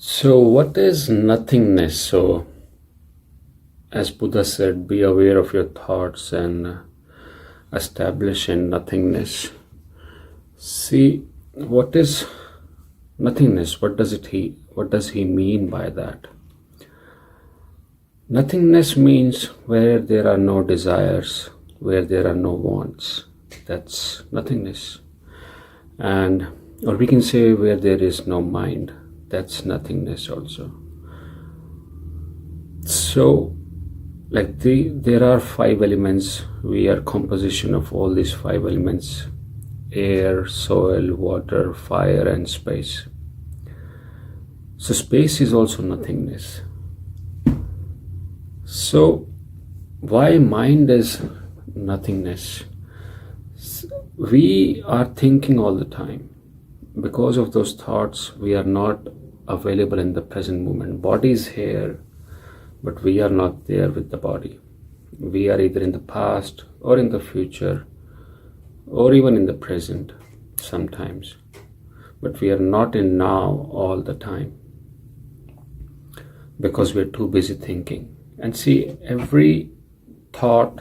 So, what is nothingness? So, as Buddha said, be aware of your thoughts and establish in nothingness. See, what is nothingness? What does he mean by that? Nothingness means where there are no desires, where there are no wants. That's nothingness. And or we can say where there is no mind. That's nothingness also. So there are five elements. We are composition of all these five elements: air, soil, water, fire, and space. So space is also nothingness. So why mind is nothingness? We are thinking all the time. Because of those thoughts, we are not available in the present moment. Body is here, but we are not there with the body. We are either in the past or in the future or even in the present sometimes, but we are not in now all the time because we're too busy thinking. And see, every thought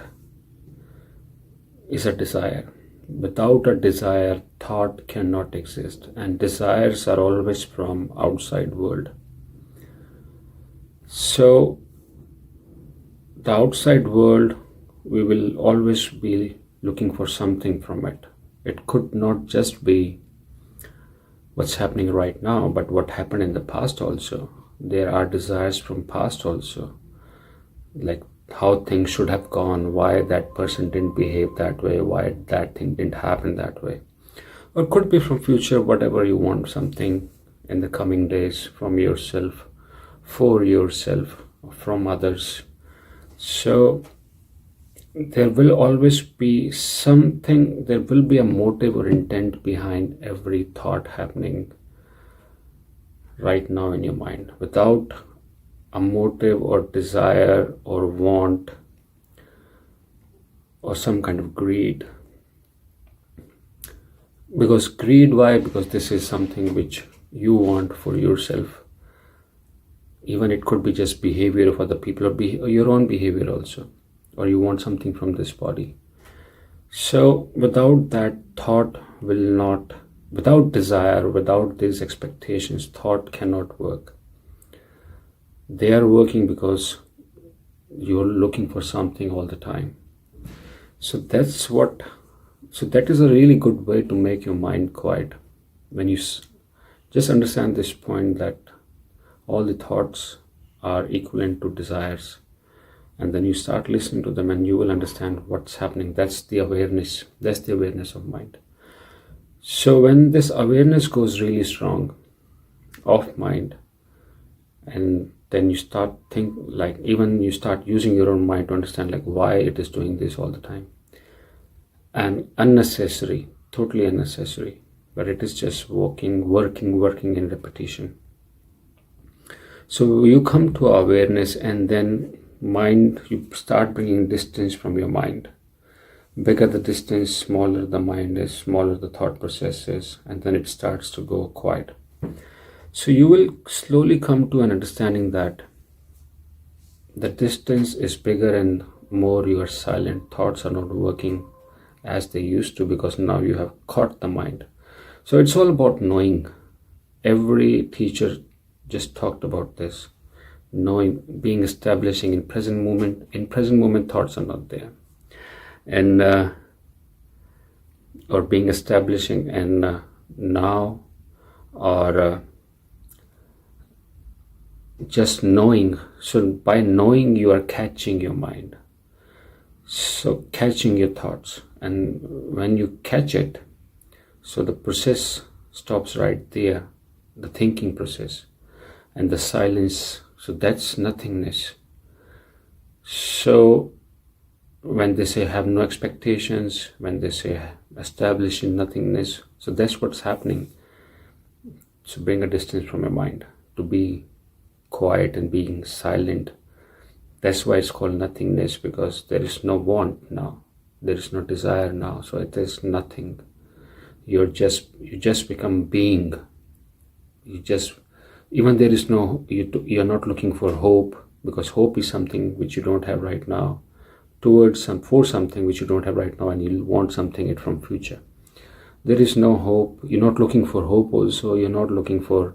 is a desire. Without a desire, thought cannot exist, and desires are always from outside world. So the outside world, we will always be looking for something from it. It could not just be what's happening right now, but what happened in the past also. There are desires from past also, like how things should have gone, why that person didn't behave that way, why that thing didn't happen that way. Or could be from future, whatever you want, something in the coming days from yourself, for yourself, from others. So there will always be something, there will be a motive or intent behind every thought happening right now in your mind. Without a motive or desire or want or some kind of greed. Because greed, why? Because this is something which you want for yourself. Even it could be just behavior of other people or your own behavior also, or you want something from this body. So without that, thought will not, without desire, without these expectations, thought cannot work. They are working because you're looking for something all the time. So that is a really good way to make your mind quiet. When you just understand this point that all the thoughts are equivalent to desires, and then you start listening to them and you will understand what's happening. That's the awareness of mind. So when this awareness goes really strong of mind, and then you start you start using your own mind to understand why it is doing this all the time. And unnecessary, totally unnecessary, but it is just working in repetition. So you come to awareness, and then mind, you start bringing distance from your mind. Bigger the distance, smaller the mind is, smaller the thought process is, and then it starts to go quiet. So you will slowly come to an understanding that the distance is bigger and more you are silent. Thoughts are not working as they used to because now you have caught the mind. So it's all about knowing. Every teacher just talked about this. Knowing, being establishing in present moment. In present moment, thoughts are not there. And or being establishing in now, or just knowing. So by knowing, you are catching your mind. So catching your thoughts, and when you catch it, so the process stops right there, the thinking process, and the silence. So that's nothingness. So when they say have no expectations, when they say establish in nothingness, so that's what's happening. So bring a distance from your mind, to be quiet and being silent. That's why it's called nothingness, because there is no want now, there is no desire now, so it is nothing. You just become being. Even there is no, you're not looking for hope, because hope is something which you don't have right now, for something which you don't have right now, and you want something it from future. There is no hope. You're not looking for hope also. You're not looking for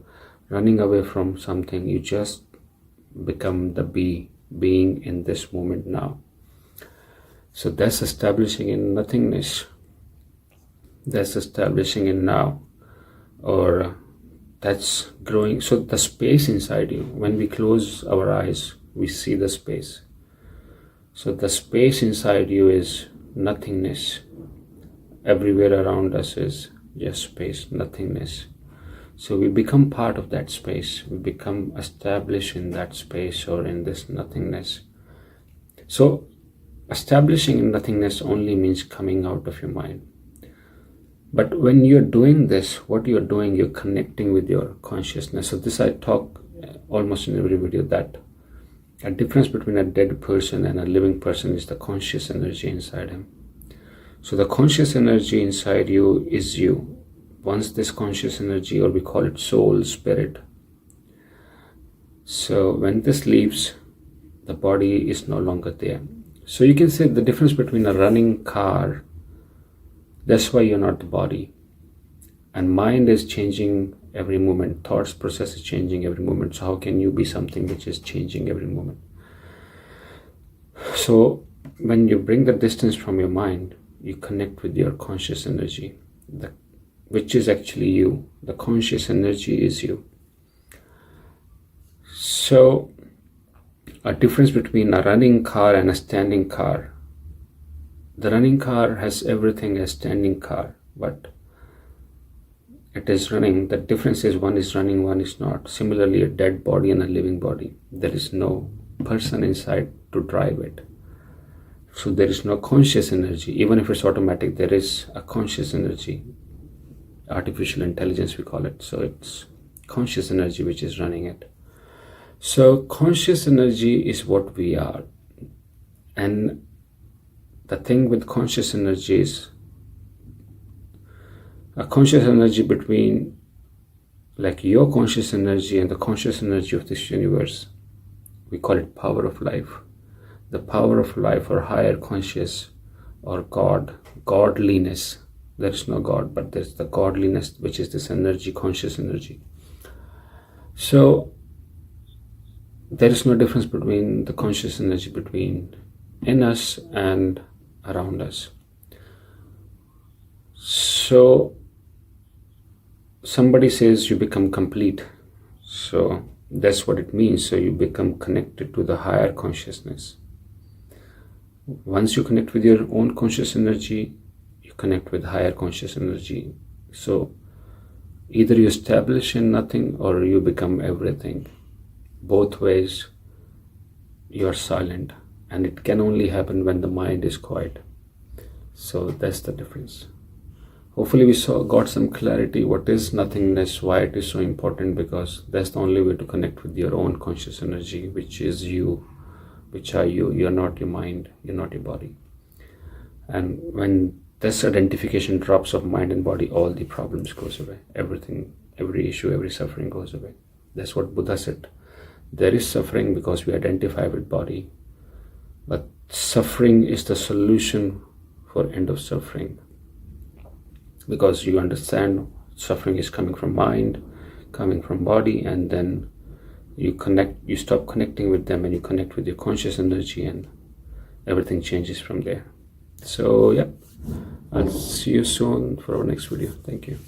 running away from something. You just become the being in this moment now. So that's establishing in nothingness. That's establishing in now, or that's growing. So the space inside you, when we close our eyes, we see the space. So the space inside you is nothingness. Everywhere around us is just space, nothingness. So we become part of that space. We become established in that space or in this nothingness. So establishing in nothingness only means coming out of your mind. But when you're doing this, what you're doing, you're connecting with your consciousness. So this I talk almost in every video, that a difference between a dead person and a living person is the conscious energy inside him. So the conscious energy inside you is you. Once this conscious energy, or we call it soul, spirit. So when this leaves, the body is no longer there. So you can say the difference between a running car, that's why you're not the body. And mind is changing every moment. Thoughts process is changing every moment. So how can you be something which is changing every moment? So when you bring the distance from your mind, you connect with your conscious energy, which is actually you. The conscious energy is you. So a difference between a running car and a standing car. The running car has everything as standing car, but it is running. The difference is one is running, one is not. Similarly, a dead body and a living body, there is no person inside to drive it. So there is no conscious energy. Even if it's automatic, there is a conscious energy. Artificial intelligence, we call it. So it's conscious energy which is running it. So conscious energy is what we are. And the thing with conscious energy is a conscious energy between, like, your conscious energy and the conscious energy of this universe. We call it power of life. The power of life, or higher conscious, or God, godliness. There is no God, but there's the godliness, which is this energy, conscious energy. So there is no difference between the conscious energy between in us and around us. So somebody says you become complete. So that's what it means. So you become connected to the higher consciousness. Once you connect with your own conscious energy, you connect with higher conscious energy. So either you establish in nothing or you become everything. Both ways, you are silent, and it can only happen when the mind is quiet. So that's the difference. Hopefully we got some clarity what is nothingness, why it is so important, because that's the only way to connect with your own conscious energy, which is you, which are you. You're not your mind, you're not your body. And when this identification drops of mind and body, all the problems goes away. Everything, every issue, every suffering goes away. That's what Buddha said. There is suffering because we identify with body, but suffering is the solution for end of suffering, because you understand suffering is coming from mind, coming from body, and then you stop connecting with them and you connect with your conscious energy, and everything changes from there. So yeah, I'll see you soon for our next video. Thank you.